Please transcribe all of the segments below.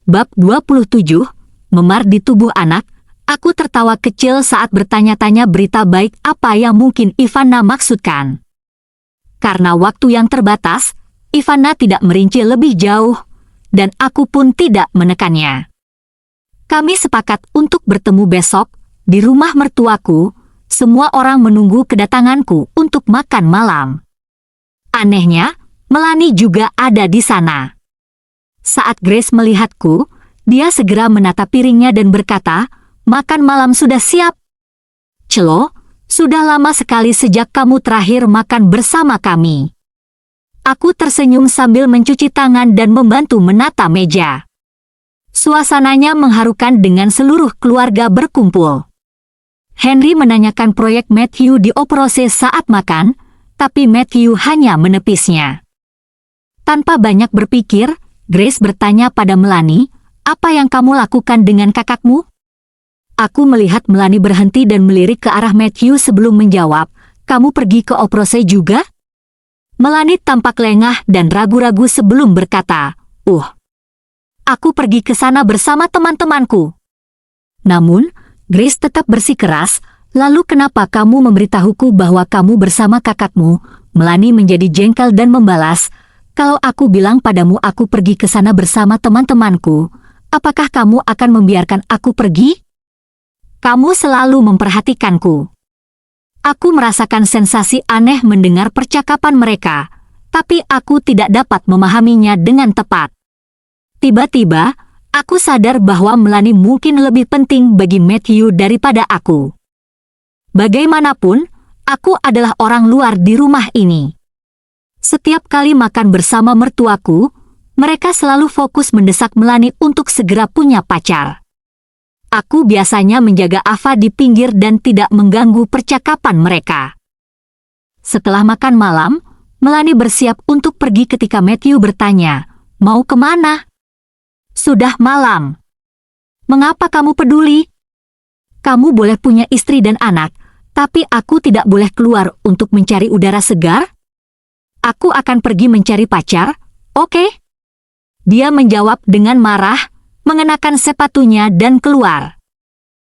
Bab 27, Memar di tubuh anak. Aku tertawa kecil saat bertanya-tanya berita baik apa yang mungkin Ivana maksudkan. Karena waktu yang terbatas, Ivana tidak merinci lebih jauh, dan aku pun tidak menekannya. Kami sepakat untuk bertemu besok, di rumah mertuaku. Semua orang menunggu kedatanganku untuk makan malam. Anehnya, Melanie juga ada di sana. Saat Grace melihatku, dia segera menata piringnya dan berkata, "Makan malam sudah siap." "Celo, sudah lama sekali sejak kamu terakhir makan bersama kami." Aku tersenyum sambil mencuci tangan dan membantu menata meja. Suasananya mengharukan dengan seluruh keluarga berkumpul. Henry menanyakan proyek Matthew di operasi saat makan, tapi Matthew hanya menepisnya. Tanpa banyak berpikir, Grace bertanya pada Melanie, "Apa yang kamu lakukan dengan kakakmu?" Aku melihat Melanie berhenti dan melirik ke arah Matthew sebelum menjawab, "Kamu pergi ke operasi juga?" Melanie tampak lengah dan ragu-ragu sebelum berkata, Aku pergi ke sana bersama teman-temanku." Namun, Grace tetap bersikeras, "Lalu kenapa kamu memberitahuku bahwa kamu bersama kakakmu?" Melanie menjadi jengkel dan membalas, "Kalau aku bilang padamu aku pergi ke sana bersama teman-temanku, apakah kamu akan membiarkan aku pergi? Kamu selalu memperhatikanku." Aku merasakan sensasi aneh mendengar percakapan mereka, tapi aku tidak dapat memahaminya dengan tepat. Tiba-tiba, aku sadar bahwa Melanie mungkin lebih penting bagi Matthew daripada aku. Bagaimanapun, aku adalah orang luar di rumah ini. Setiap kali makan bersama mertuaku, mereka selalu fokus mendesak Melanie untuk segera punya pacar. Aku biasanya menjaga Ava di pinggir dan tidak mengganggu percakapan mereka. Setelah makan malam, Melanie bersiap untuk pergi ketika Matthew bertanya, "Mau kemana?" "Sudah malam." "Mengapa kamu peduli? Kamu boleh punya istri dan anak, tapi aku tidak boleh keluar untuk mencari udara segar? Aku akan pergi mencari pacar, oke?" Dia menjawab dengan marah, mengenakan sepatunya dan keluar.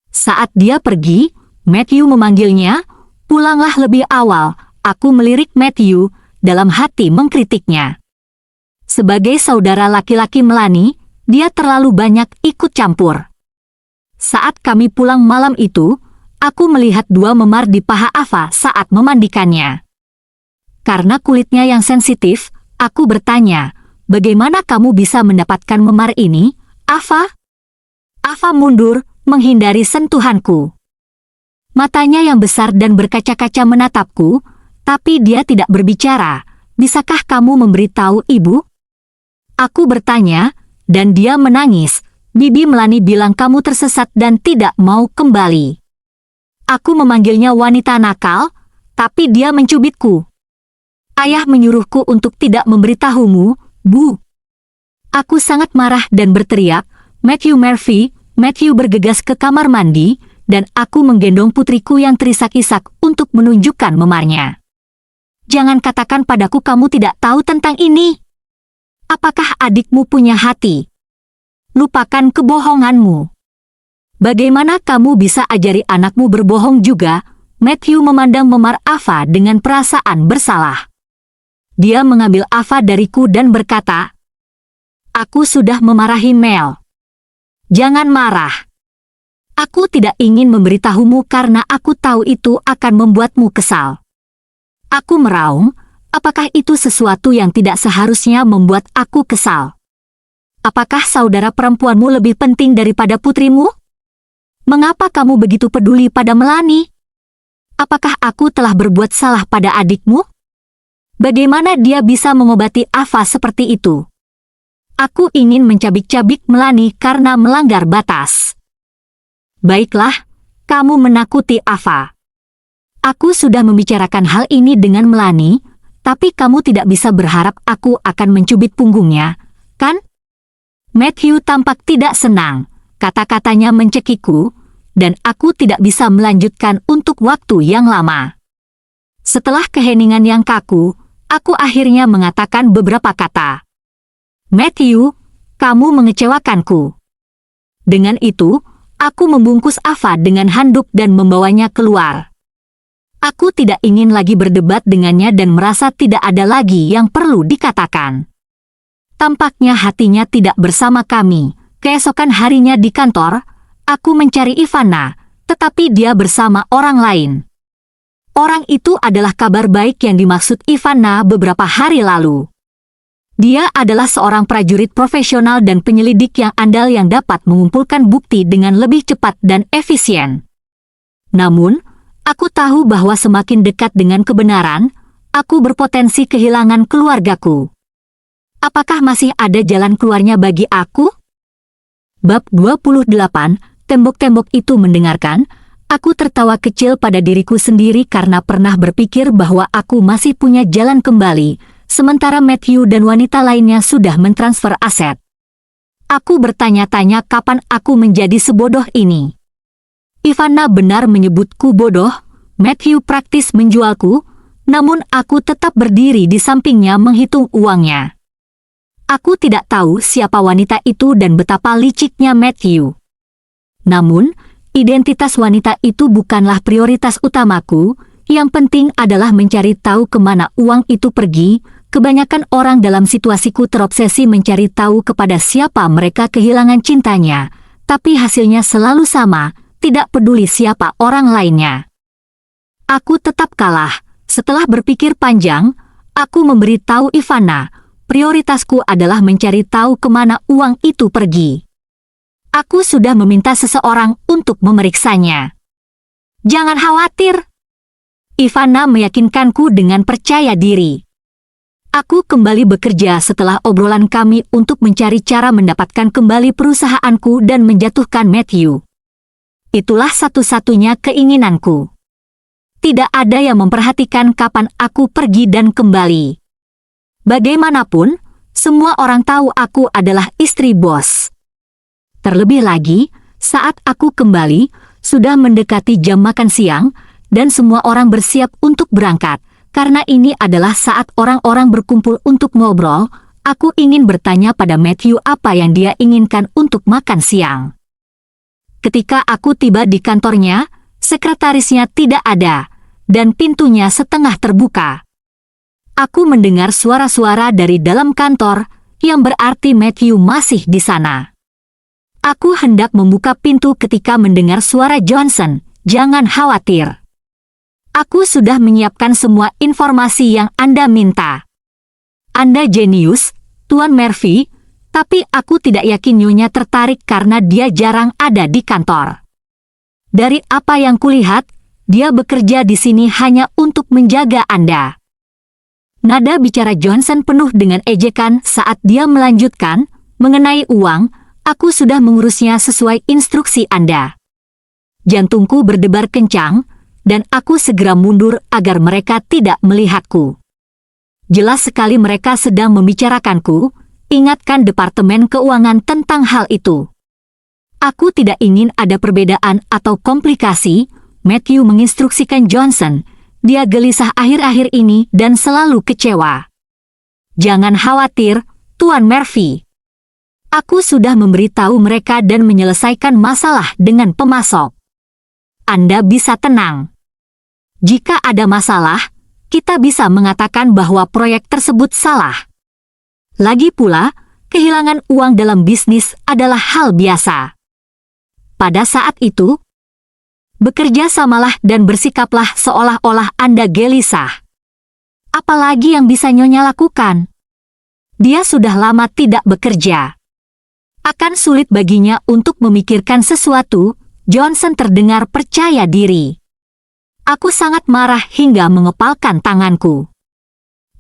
Saat dia pergi, Matthew memanggilnya, "Pulanglah lebih awal." Aku melirik Matthew, dalam hati mengkritiknya. Sebagai saudara laki-laki Melanie, dia terlalu banyak ikut campur. Saat kami pulang malam itu, aku melihat dua memar di paha Ava saat memandikannya. Karena kulitnya yang sensitif, aku bertanya, "Bagaimana kamu bisa mendapatkan memar ini, Ava?" Ava mundur, menghindari sentuhanku. Matanya yang besar dan berkaca-kaca menatapku, tapi dia tidak berbicara. "Bisakah kamu memberitahu ibu?" Aku bertanya, dan dia menangis. "Bibi Melanie bilang kamu tersesat dan tidak mau kembali." Aku memanggilnya wanita nakal, tapi dia mencubitku. "Ayah menyuruhku untuk tidak memberitahumu, Bu." Aku sangat marah dan berteriak, "Matthew Murphy!" Matthew bergegas ke kamar mandi, dan aku menggendong putriku yang terisak-isak untuk menunjukkan memarnya. "Jangan katakan padaku kamu tidak tahu tentang ini. Apakah adikmu punya hati? Lupakan kebohonganmu. Bagaimana kamu bisa ajari anakmu berbohong juga?" Matthew memandang memar Ava dengan perasaan bersalah. Dia mengambil Ava dariku dan berkata, "Aku sudah memarahi Mel. Jangan marah. Aku tidak ingin memberitahumu karena aku tahu itu akan membuatmu kesal." Aku meraung, apakah itu sesuatu yang tidak seharusnya membuat aku kesal? "Apakah saudara perempuanmu lebih penting daripada putrimu? Mengapa kamu begitu peduli pada Melanie? Apakah aku telah berbuat salah pada adikmu? Bagaimana dia bisa mengobati Ava seperti itu?" Aku ingin mencabik-cabik Melanie karena melanggar batas. "Baiklah, kamu menakuti Ava. Aku sudah membicarakan hal ini dengan Melanie, tapi kamu tidak bisa berharap aku akan mencubit punggungnya, kan?" Matthew tampak tidak senang, kata-katanya mencekikku, dan aku tidak bisa melanjutkan untuk waktu yang lama. Setelah keheningan yang kaku, aku akhirnya mengatakan beberapa kata. "Matthew, kamu mengecewakanku. Dengan itu, aku membungkus Ava dengan handuk dan membawanya keluar. Aku tidak ingin lagi berdebat dengannya dan merasa tidak ada lagi yang perlu dikatakan. Tampaknya hatinya tidak bersama kami. Keesokan harinya di kantor, aku mencari Ivana, tetapi dia bersama orang lain. Orang itu adalah kabar baik yang dimaksud Ivana beberapa hari lalu. Dia adalah seorang prajurit profesional dan penyelidik yang andal yang dapat mengumpulkan bukti dengan lebih cepat dan efisien. Namun, aku tahu bahwa semakin dekat dengan kebenaran, aku berpotensi kehilangan keluargaku. Apakah masih ada jalan keluarnya bagi aku? Bab 28, tembok-tembok itu mendengarkan, aku tertawa kecil pada diriku sendiri karena pernah berpikir bahwa aku masih punya jalan kembali, sementara Matthew dan wanita lainnya sudah mentransfer aset. Aku bertanya-tanya kapan aku menjadi sebodoh ini. Ivana benar menyebutku bodoh, Matthew praktis menjualku, namun aku tetap berdiri di sampingnya menghitung uangnya. Aku tidak tahu siapa wanita itu dan betapa liciknya Matthew. Namun, identitas wanita itu bukanlah prioritas utamaku, yang penting adalah mencari tahu kemana uang itu pergi. Kebanyakan orang dalam situasiku terobsesi mencari tahu kepada siapa mereka kehilangan cintanya, tapi hasilnya selalu sama, tidak peduli siapa orang lainnya. Aku tetap kalah. Setelah berpikir panjang, aku memberitahu Ivana, prioritasku adalah mencari tahu kemana uang itu pergi. Aku sudah meminta seseorang untuk memeriksanya. Jangan khawatir. Ivana meyakinkanku dengan percaya diri. Aku kembali bekerja setelah obrolan kami untuk mencari cara mendapatkan kembali perusahaanku dan menjatuhkan Matthew. Itulah satu-satunya keinginanku. Tidak ada yang memperhatikan kapan aku pergi dan kembali. Bagaimanapun, semua orang tahu aku adalah istri bos. Terlebih lagi, saat aku kembali, sudah mendekati jam makan siang, dan semua orang bersiap untuk berangkat. Karena ini adalah saat orang-orang berkumpul untuk ngobrol, aku ingin bertanya pada Matthew apa yang dia inginkan untuk makan siang. Ketika aku tiba di kantornya, sekretarisnya tidak ada, dan pintunya setengah terbuka. Aku mendengar suara-suara dari dalam kantor, yang berarti Matthew masih di sana. Aku hendak membuka pintu ketika mendengar suara Johnson, "Jangan khawatir. Aku sudah menyiapkan semua informasi yang Anda minta. Anda jenius, Tuan Murphy, tapi aku tidak yakin Nyonya tertarik karena dia jarang ada di kantor. Dari apa yang kulihat, dia bekerja di sini hanya untuk menjaga Anda." Nada bicara Johnson penuh dengan ejekan saat dia melanjutkan, "Mengenai uang, aku sudah mengurusnya sesuai instruksi Anda." Jantungku berdebar kencang, dan aku segera mundur agar mereka tidak melihatku. Jelas sekali mereka sedang membicarakanku, ingatkan Departemen Keuangan tentang hal itu. Aku tidak ingin ada perbedaan atau komplikasi, Matthew menginstruksikan Johnson. Dia gelisah akhir-akhir ini dan selalu kecewa. Jangan khawatir, Tuan Murphy. Aku sudah memberitahu mereka dan menyelesaikan masalah dengan pemasok. Anda bisa tenang. Jika ada masalah, kita bisa mengatakan bahwa proyek tersebut salah. Lagi pula, kehilangan uang dalam bisnis adalah hal biasa. Pada saat itu, bekerja samalah dan bersikaplah seolah-olah Anda gelisah. Apalagi yang bisa Nyonya lakukan? Dia sudah lama tidak bekerja. Akan sulit baginya untuk memikirkan sesuatu. Johnson terdengar percaya diri. Aku sangat marah hingga mengepalkan tanganku.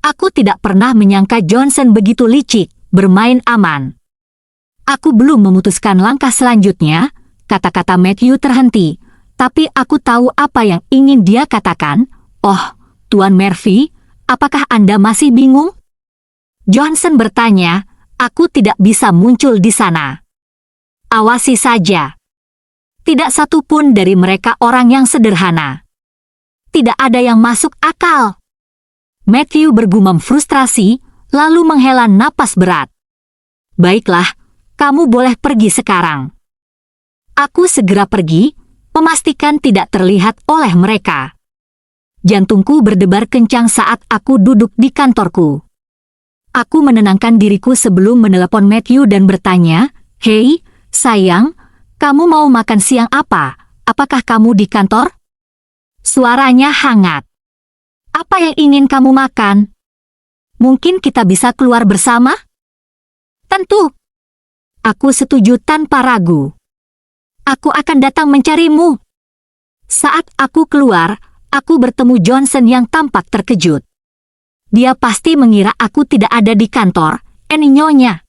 Aku tidak pernah menyangka Johnson begitu licik, bermain aman. Aku belum memutuskan langkah selanjutnya, kata-kata Matthew terhenti, tapi aku tahu apa yang ingin dia katakan. Oh, Tuan Murphy, apakah Anda masih bingung? Johnson bertanya, aku tidak bisa muncul di sana. Awasi saja. Tidak satu pun dari mereka orang yang sederhana. Tidak ada yang masuk akal. Matthew bergumam frustrasi, lalu menghela napas berat. Baiklah, kamu boleh pergi sekarang. Aku segera pergi, memastikan tidak terlihat oleh mereka. Jantungku berdebar kencang saat aku duduk di kantorku. Aku menenangkan diriku sebelum menelepon Matthew dan bertanya, "Hei, sayang, kamu mau makan siang apa? Apakah kamu di kantor?" Suaranya hangat. "Apa yang ingin kamu makan? Mungkin kita bisa keluar bersama?" "Tentu." Aku setuju tanpa ragu. "Aku akan datang mencarimu." Saat aku keluar, aku bertemu Johnson yang tampak terkejut. Dia pasti mengira aku tidak ada di kantor, nyonya.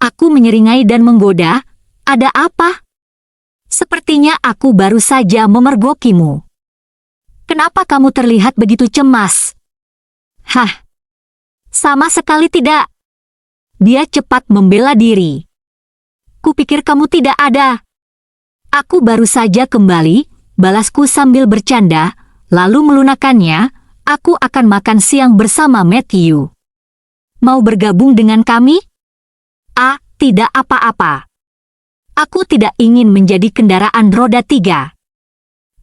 Aku menyeringai dan menggoda, "Ada apa?" "Sepertinya aku baru saja memergokimu. Kenapa kamu terlihat begitu cemas?" "Hah, sama sekali tidak." Dia cepat membela diri. "Kupikir kamu tidak ada." "Aku baru saja kembali," balasku sambil bercanda, lalu melunakkannya. "Aku akan makan siang bersama Matthew. Mau bergabung dengan kami?" Tidak apa-apa. Aku tidak ingin menjadi kendaraan roda 3.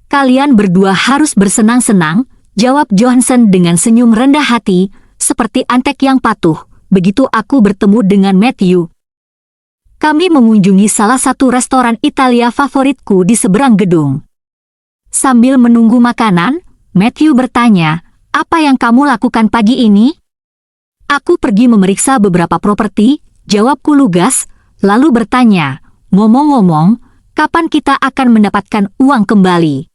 "Kalian berdua harus bersenang-senang," jawab Johnson dengan senyum rendah hati, seperti antek yang patuh, begitu aku bertemu dengan Matthew. Kami mengunjungi salah satu restoran Italia favoritku di seberang gedung. Sambil menunggu makanan, Matthew bertanya, "Apa yang kamu lakukan pagi ini?" "Aku pergi memeriksa beberapa properti," jawabku lugas, lalu bertanya, "Ngomong-ngomong, kapan kita akan mendapatkan uang kembali?"